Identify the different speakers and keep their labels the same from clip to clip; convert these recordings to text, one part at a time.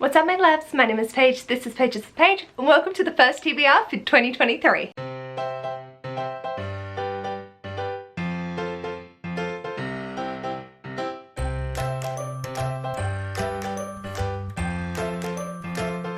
Speaker 1: What's up my loves? My name is Paige, this is Paige's Page, and welcome to the first TBR for 2023.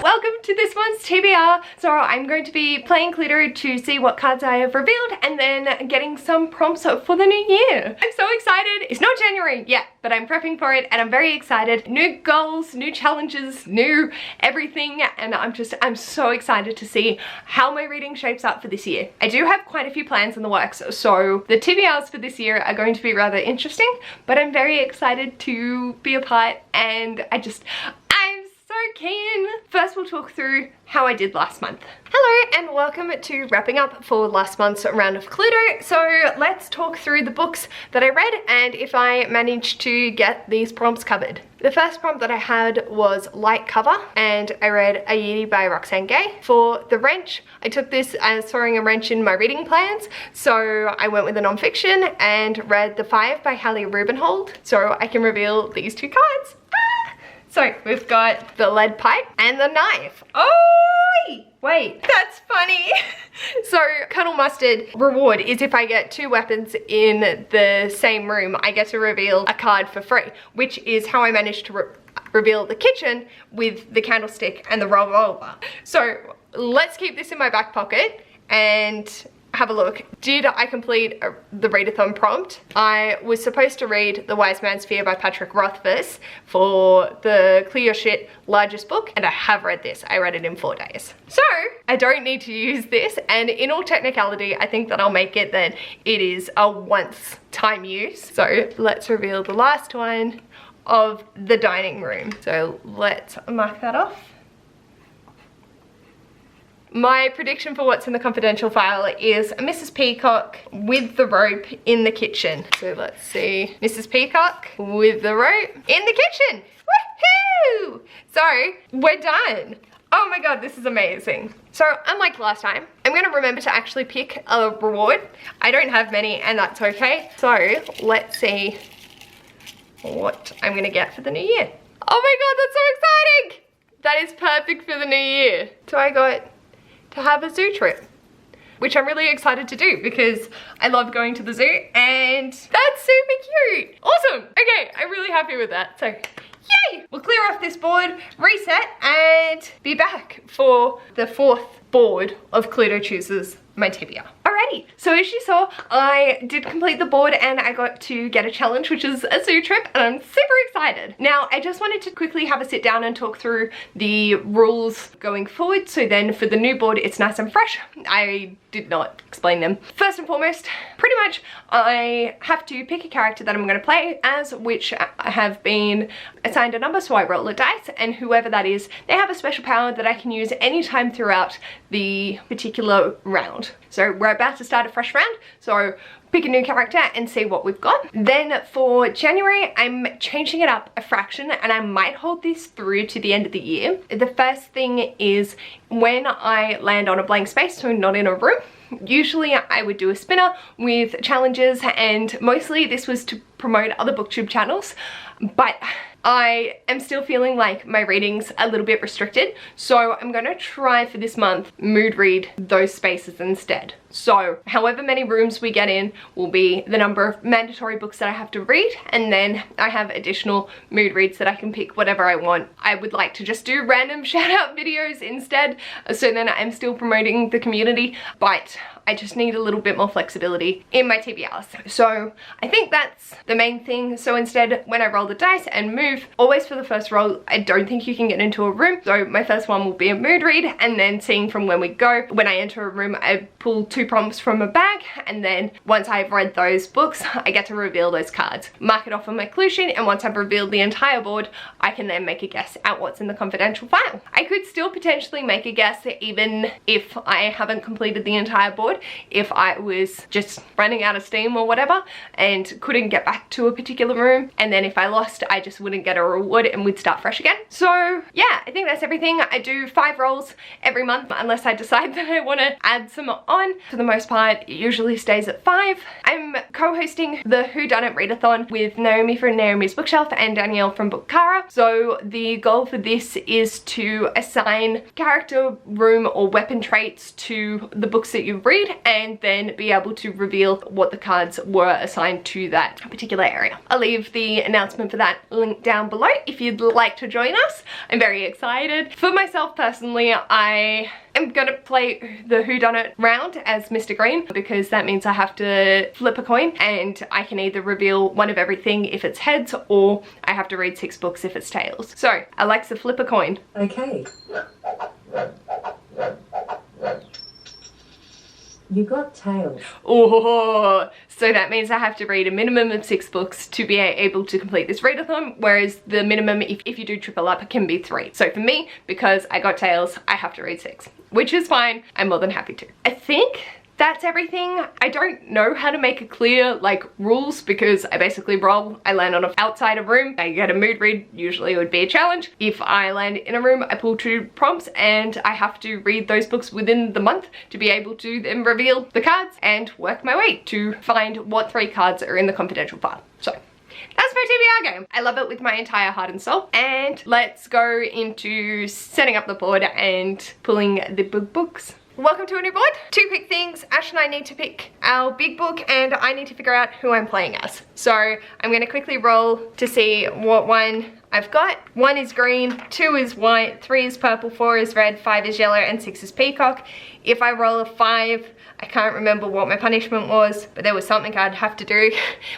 Speaker 1: Welcome to this month's TBR. So I'm going to be playing Cluedo to see what cards I have revealed and then getting some prompts for the new year. I'm so excited. It's not January yet, but I'm prepping for it and I'm very excited. New goals, new challenges, new everything, and I'm so excited to see how my reading shapes up for this year. I do have quite a few plans in the works, so the TBRs for this year are going to be rather interesting, but I'm very excited to be a part, and I'm so keen. First we'll talk through how I did last month. Hello and welcome to wrapping up for last month's round of Cluedo. So let's talk through the books that I read and if I managed to get these prompts covered. The first prompt that I had was light cover, and I read A Yearly by Roxane Gay. For the wrench, I took this as throwing a wrench in my reading plans, so I went with a non-fiction and read The Five by Hallie Rubenhold, so I can reveal these two cards. So we've got the lead pipe and the knife. Oh, wait, that's funny. So Colonel Mustard reward is if I get two weapons in the same room, I get to reveal a card for free, which is how I managed to reveal the kitchen with the candlestick and the revolver. So let's keep this in my back pocket and have a look. Did I complete the readathon prompt? I was supposed to read The Wise Man's Fear by Patrick Rothfuss for the Clear Your Shit largest book, and I have read this. I read it in 4 days. So I don't need to use this, and in all technicality, I think that I'll make it that it is a once-time use. So let's reveal the last one of the dining room. So let's mark that off. My prediction for what's in the confidential file is Mrs. Peacock with the rope in the kitchen. So let's see. Mrs. Peacock with the rope in the kitchen. Woohoo! So we're done. Oh my god, this is amazing. So unlike last time, I'm gonna remember to actually pick a reward. I don't have many and that's okay. So let's see what I'm gonna get for the new year. Oh my god, that's so exciting! That is perfect for the new year. So I got to have a zoo trip, which I'm really excited to do because I love going to the zoo and that's super cute. Awesome. Okay, I'm really happy with that. So yay! We'll clear off this board, reset, and be back for the 4th board of Cluedo Chooses my TBR. Alrighty, so as you saw, I did complete the board and I got to get a challenge, which is a zoo trip, and I'm super excited. Now, I just wanted to quickly have a sit down and talk through the rules going forward, so then for the new board, it's nice and fresh. I did not explain them. First and foremost, pretty much I have to pick a character that I'm going to play as, which I have been assigned a number, so I roll a dice, and whoever that is, they have a special power that I can use anytime throughout the particular round. So we're about to start a fresh round, so pick a new character and see what we've got. Then for January, I'm changing it up a fraction and I might hold this through to the end of the year. The first thing is when I land on a blank space, so not in a room, usually I would do a spinner with challenges, and mostly this was to promote other booktube channels, but I am still feeling like my reading's a little bit restricted, so I'm gonna try for this month mood read those spaces instead. So however many rooms we get in will be the number of mandatory books that I have to read, and then I have additional mood reads that I can pick whatever I want. I would like to just do random shout out videos instead, so then I'm still promoting the community, but I just need a little bit more flexibility in my TBRs. So I think that's the main thing. So instead, when I roll the dice and move, always for the first roll, I don't think you can get into a room. So my first one will be a mood read, and then seeing from when we go. When I enter a room, I pull 2 prompts from a bag, and then once I've read those books, I get to reveal those cards. Mark it off on my clue sheet, and once I've revealed the entire board, I can then make a guess at what's in the confidential file. I could still potentially make a guess even if I haven't completed the entire board, board if I was just running out of steam or whatever and couldn't get back to a particular room, and then if I lost I just wouldn't get a reward and would start fresh again. So yeah, I think that's everything. I do 5 rolls every month unless I decide that I want to add some on. For the most part it usually stays at 5. I'm co-hosting the Whodunnit Readathon with Naomi from Naomi's Bookshelf and Danielle from Bookara. So the goal for this is to assign character, room or weapon traits to the books that you read and then be able to reveal what the cards were assigned to that particular area. I'll leave the announcement for that link down below if you'd like to join us. I'm very excited. For myself personally, I am gonna play the Whodunnit round as Mr. Green because that means I have to flip a coin and I can either reveal one of everything if it's heads or I have to read 6 books if it's tails. So Alexa, flip a coin.
Speaker 2: Okay. You got tails.
Speaker 1: Oh, so that means I have to read a minimum of 6 books to be able to complete this readathon, whereas the minimum, if you do triple up, can be 3. So for me, because I got tails, I have to read 6, which is fine. I'm more than happy to. I think that's everything. I don't know how to make a clear like rules because I basically roll, I land on an outside a room, I get a mood read, usually it would be a challenge. If I land in a room, I pull 2 prompts and I have to read those books within the month to be able to then reveal the cards and work my way to find what 3 cards are in the confidential file. So that's my TBR game. I love it with my entire heart and soul. And let's go into setting up the board and pulling the big books. Welcome to a new board. 2 quick things. Ash and I need to pick our big book and I need to figure out who I'm playing as. So I'm gonna quickly roll to see what one I've got. 1 is green, 2 is white, 3 is purple, 4 is red, 5 is yellow, and 6 is peacock. If I roll a 5, I can't remember what my punishment was, but there was something I'd have to do.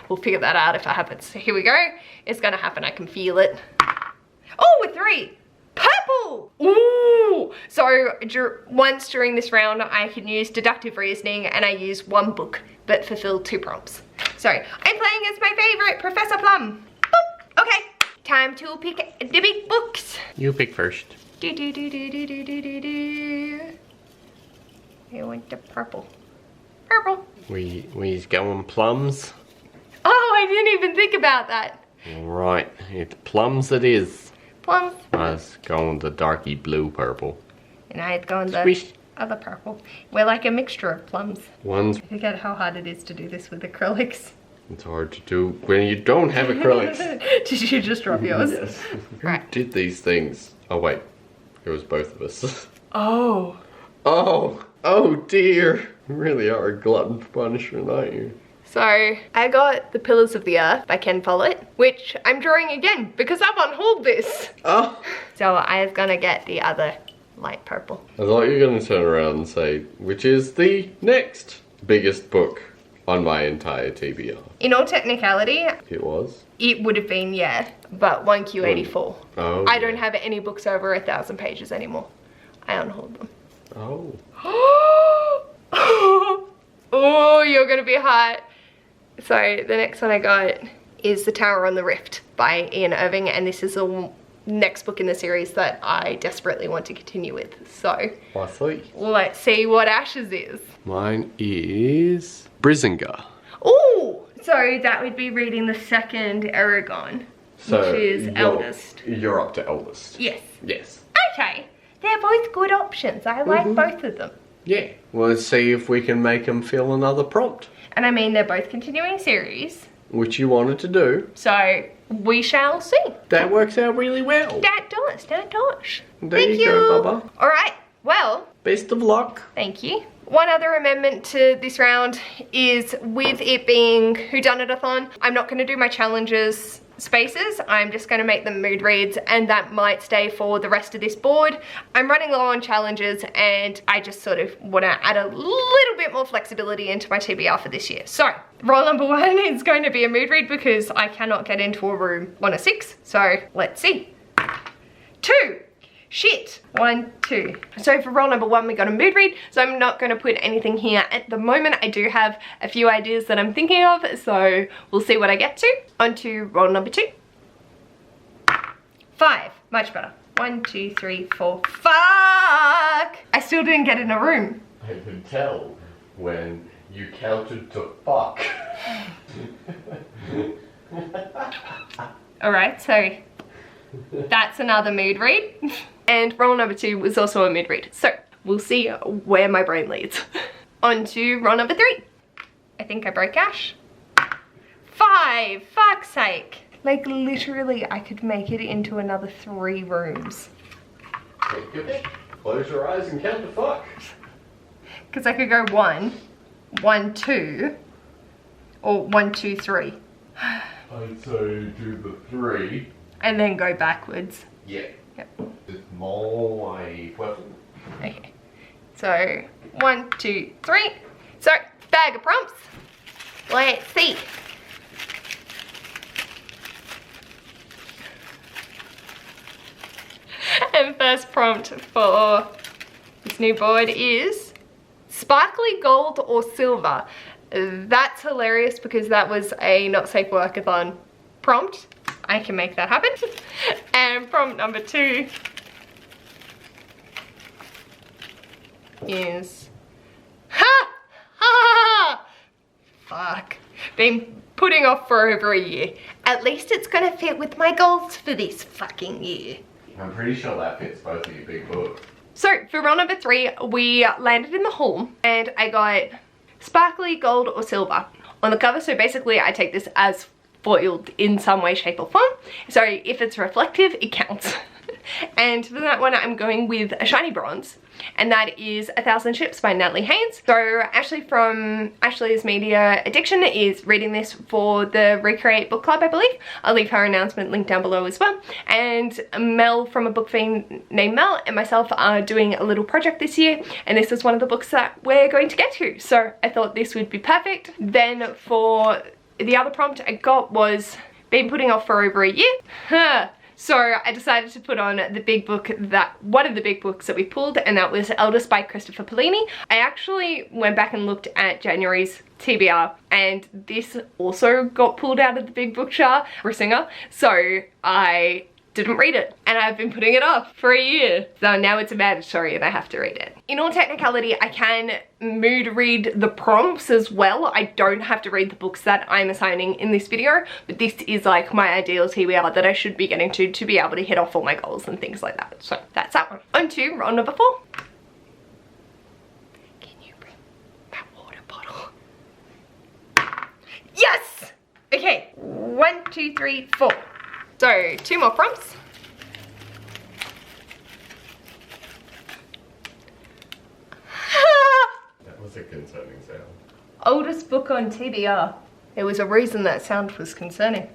Speaker 1: We'll figure that out if it happens. So here we go. It's gonna happen, I can feel it. Oh, a 3. Purple! Ooh! So once during this round I can use deductive reasoning and I use 1 book but fulfill 2 prompts. So I'm playing as my favorite, Professor Plum. Boop. Okay, time to pick the big books.
Speaker 3: You pick first.
Speaker 1: Do do do do do do do do do. I want the purple. Purple.
Speaker 3: We's going plums.
Speaker 1: Oh, I didn't even think about that.
Speaker 3: Right, it's plums it is.
Speaker 1: Plums.
Speaker 3: I was going the darky blue purple.
Speaker 1: And I had gone the
Speaker 3: Squish.
Speaker 1: other purple. We're like a mixture of plums.
Speaker 3: One's
Speaker 1: I forget how hard it is to do this with acrylics.
Speaker 3: it's hard to do when you don't have acrylics.
Speaker 1: Did you just drop yours?
Speaker 3: Yes.
Speaker 1: Right.
Speaker 3: Who did these things? Oh wait, it was both of us.
Speaker 1: Oh.
Speaker 3: Oh dear. You really are a glutton for punishment, aren't you?
Speaker 1: So I got The Pillars of the Earth by Ken Follett, which I'm drawing again because I've unhauled this.
Speaker 3: Oh.
Speaker 1: So I was gonna get the other light purple.
Speaker 3: I thought you were going to turn around and say, which is the next biggest book on my entire TBR.
Speaker 1: In all technicality,
Speaker 3: It was?
Speaker 1: it would have been, yeah, but 1Q84.
Speaker 3: Oh.
Speaker 1: I don't have any books over 1,000 pages anymore. I unhauled them.
Speaker 3: Oh.
Speaker 1: Oh, you're gonna be hot. So the next one I got is The Tower on the Rift by Ian Irving, and this is the next book in the series that I desperately want to continue with. So
Speaker 3: I see.
Speaker 1: let's see what Ash's is.
Speaker 3: Mine is Brisinga.
Speaker 1: Oh, so that would be reading the 2nd Aragon,
Speaker 3: So
Speaker 1: which is eldest.
Speaker 3: You're up to eldest.
Speaker 1: Yes.
Speaker 3: Yes.
Speaker 1: Okay, they're both good options. I like both of them.
Speaker 3: Yeah. Well, let's see if we can make them fill another prompt.
Speaker 1: And I mean, they're both continuing series.
Speaker 3: Which you wanted to do.
Speaker 1: So we shall see.
Speaker 3: That works out really well.
Speaker 1: That does, that does.
Speaker 3: There
Speaker 1: Thank
Speaker 3: you go, Bubba.
Speaker 1: All right, well,
Speaker 3: Best of luck.
Speaker 1: thank you. One other amendment to this round is with it being Whodunnit-a-thon, I'm not gonna do my challenges spaces. I'm just going to make them mood reads, and that might stay for the rest of this board. I'm running low on challenges and I just sort of want to add a little bit more flexibility into my TBR for this year. So roll number 1 is going to be a mood read because I cannot get into a room on a 6. So let's see. 2. Shit. 1, 2. So for roll number 1 we got a mood read, so I'm not going to put anything here at the moment. I do have a few ideas that I'm thinking of, so we'll see what I get to. On to roll number 2. 5. Much better. 1, 2, 3, 4. Fuck! I still didn't get in a room.
Speaker 3: I can tell. when you counted to fuck.
Speaker 1: Alright, so that's another mood read. And roll number 2 was also a mood read. So we'll see where my brain leads. On to roll number 3. I think I broke Ash. 5, fuck's sake. Like literally I could make it into another 3 rooms.
Speaker 3: Take your pick. Close your eyes and count to fuck.
Speaker 1: Because I could go 1, 1, 2, or 1, 2, 3.
Speaker 3: I'd say do the 3.
Speaker 1: And then go backwards.
Speaker 3: Yeah.
Speaker 1: Yep.
Speaker 3: It's my weapon.
Speaker 1: Okay. So 1, 2, 3. So bag of prompts. Let's see. And first prompt for this new board is sparkly gold or silver. That's hilarious because that was a not safe workathon prompt. I can make that happen. And prompt number 2 is fuck. Been putting off for over a year. At least it's gonna fit with my goals for this fucking year.
Speaker 3: I'm pretty sure that fits both of your big books.
Speaker 1: So for roll number 3, we landed in the hall and I got sparkly gold or silver on the cover. So basically I take this as foiled in some way, shape or form. So if it's reflective, it counts. And for that one, I'm going with a shiny bronze, and that is 1,000 Ships by Natalie Haynes. So Ashley from Ashley's Media Addiction is reading this for the Recreate Book Club, I believe. I'll leave her announcement linked down below as well. And Mel from a book fiend named Mel and myself are doing a little project this year, and this is one of the books that we're going to get to. So I thought this would be perfect. Then for the other prompt I got was been putting off for over a year. So I decided to put on the big book one of the big books that we pulled, and that was Eldest by Christopher Paolini. I actually went back and looked at January's TBR, and this also got pulled out of the big book jar for a singer. So I didn't read it, and I've been putting it off for a year. So now it's a mandatory and I have to read it. In all technicality, I can mood read the prompts as well. I don't have to read the books that I'm assigning in this video, but this is like my ideal TBR that I should be getting to be able to hit off all my goals and things like that. So that's that one. On to roll number 4. Can you bring that water bottle? Yes! Okay, 1, 2, 3, 4. So 2 more prompts.
Speaker 3: That was a concerning sound.
Speaker 1: Oldest book on TBR. There was a reason that sound was concerning.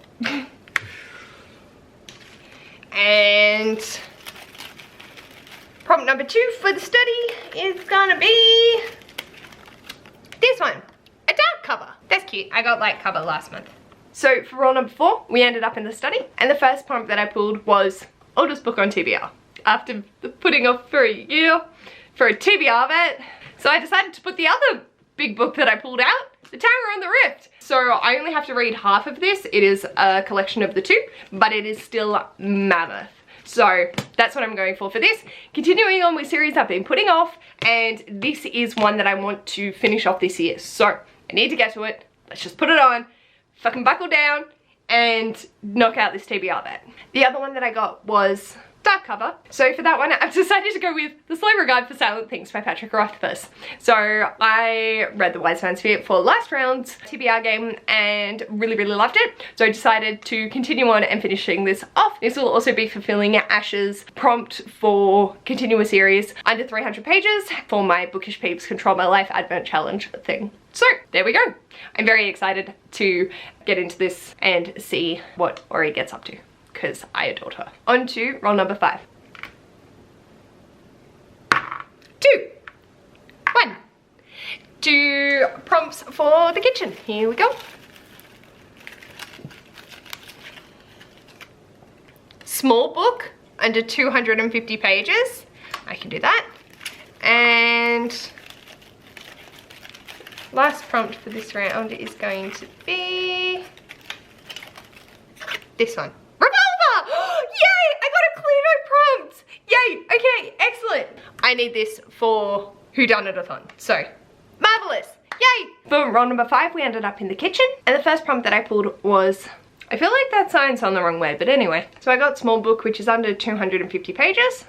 Speaker 1: And prompt number 2 for the study is gonna be this one, a dark cover. That's cute. I got light cover last month. So for roll number 4, we ended up in the study, and the first prompt that I pulled was oldest book on TBR. After putting off for a year for a TBR vet, so I decided to put the other big book that I pulled out, The Tower on the Rift. So I only have to read half of this. It is a collection of the 2, but it is still mammoth. So that's what I'm going for this. Continuing on with series I've been putting off, and this is one that I want to finish off this year. So I need to get to it. Let's just put it on, fucking buckle down, and knock out this TBR vet. The other one that I got was dark cover. So for that one, I've decided to go with The Slow Regard for Silent Things by Patrick Rothfuss. So I read The Wise Man's Fear for last round's TBR game and really, really loved it. So I decided to continue on and finishing this off. This will also be fulfilling Ash's prompt for continuous series under 300 pages for my Bookish Peeps Control My Life Advent Challenge thing. So there we go. I'm very excited to get into this and see what Ori gets up to, because I adore her. On to roll number 5. 2. 1. 2 prompts for the kitchen. Here we go. Small book, under 250 pages. I can do that. And last prompt for this round is going to be this one. Revolver! Yay! I got a Cluedo prompt! Yay! Okay, excellent. I need this for Whodunnit-a-thon. So Marvelous! Yay! For roll number 5, we ended up in the kitchen, and the first prompt that I pulled was, I feel like that sign's on the wrong way, but anyway. So I got small book, which is under 250 pages.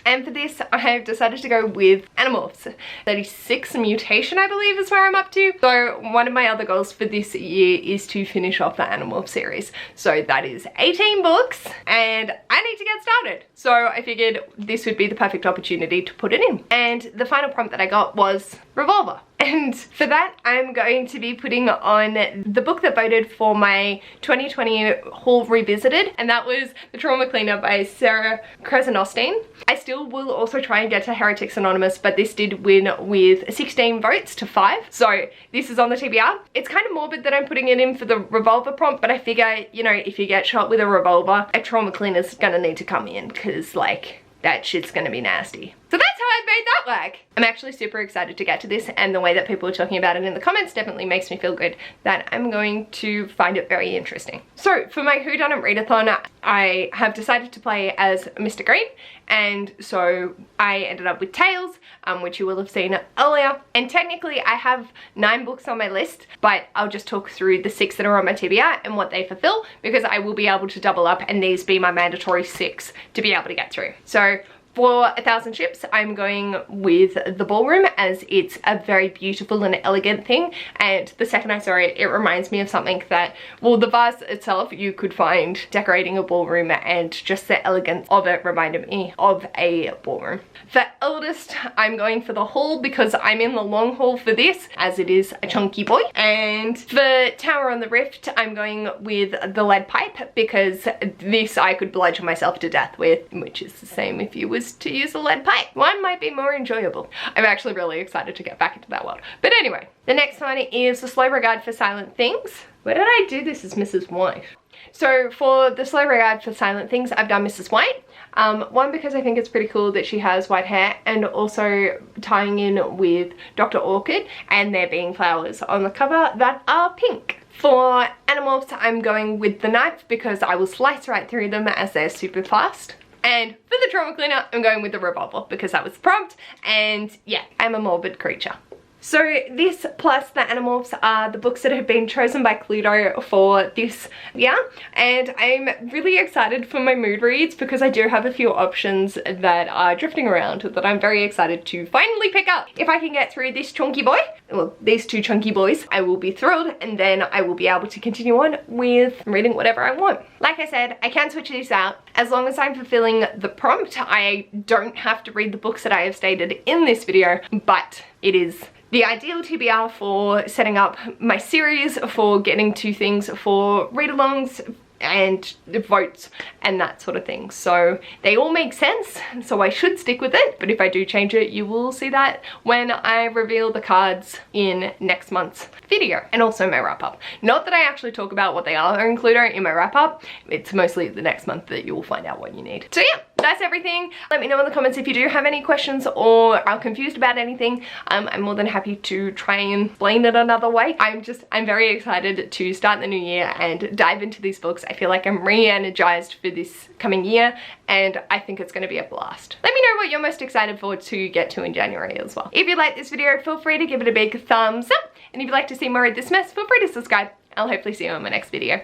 Speaker 1: And for this, I have decided to go with Animorphs. 36 mutation, I believe, is where I'm up to. So one of my other goals for this year is to finish off the Animorph series. So that is 18 books, and I need to get started. So I figured this would be the perfect opportunity to put it in. And the final prompt that I got was Revolver. And for that, I'm going to be putting on the book that voted for my 2020 haul revisited, and that was The Trauma Cleaner by Sarah Kresenostine. I still will also try and get to Heretics Anonymous, but this did win with 16 votes to 5. So this is on the TBR. It's kind of morbid that I'm putting it in for the Revolver prompt, but I figure, you know, if you get shot with a revolver, a trauma cleaner's gonna need to come in, because like, that shit's gonna be nasty. So that's how I made that work. I'm actually super excited to get to this, and the way that people are talking about it in the comments definitely makes me feel good that I'm going to find it very interesting. So for my Whodunnit Readathon, I have decided to play as Mr. Green, and so I ended up with Tails, which you will have seen earlier. And technically I have 9 books on my list, but I'll just talk through the 6 that are on my TBR and what they fulfill, because I will be able to double up and these be my mandatory 6 to be able to get through. So for 1,000 Ships, I'm going with the ballroom, as it's a very beautiful and elegant thing, and the second I saw it, it reminds me of something that, well, the vase itself you could find decorating a ballroom, and just the elegance of it reminded me of a ballroom. For Eldest, I'm going for the haul because I'm in the long haul for this, as it is a chunky boy. And for Tower on the Rift, I'm going with the lead pipe because this I could bludgeon myself to death with, which is the same if you was to use a lead pipe. One might be more enjoyable. I'm actually really excited to get back into that world. But anyway, the next one is The Slow Regard for Silent Things. Where did I do this as Mrs. White? So for The Slow Regard for Silent Things, I've done Mrs. White. One, because I think it's pretty cool that she has white hair, and also tying in with Dr. Orchid and there being flowers on the cover that are pink. For Animorphs, I'm going with the knife because I will slice right through them as they're super fast. And for the Trauma Cleaner, I'm going with the revolver because that was the prompt, and yeah, I'm a morbid creature. So this plus the Animorphs are the books that have been chosen by Cluedo for this year, and I'm really excited for my mood reads because I do have a few options that are drifting around that I'm very excited to finally pick up. If I can get through this chunky boy, well, these 2 chunky boys, I will be thrilled, and then I will be able to continue on with reading whatever I want. Like I said, I can switch these out. As long as I'm fulfilling the prompt, I don't have to read the books that I have stated in this video, but it is the ideal TBR for setting up my series, for getting to things for read-alongs and votes and that sort of thing. So they all make sense, so I should stick with it, but if I do change it, you will see that when I reveal the cards in next month's video, and also my wrap-up. Not that I actually talk about what they are included in my wrap-up, it's mostly the next month that you will find out what you need. So yeah, that's everything. Let me know in the comments if you do have any questions or are confused about anything. I'm more than happy to try and explain it another way. I'm very excited to start the new year and dive into these books. I feel like I'm re-energized for this coming year, and I think it's going to be a blast. Let me know what you're most excited for to get to in January as well. If you like this video, feel free to give it a big thumbs up, and if you'd like to see more of this mess, feel free to subscribe. I'll hopefully see you in my next video.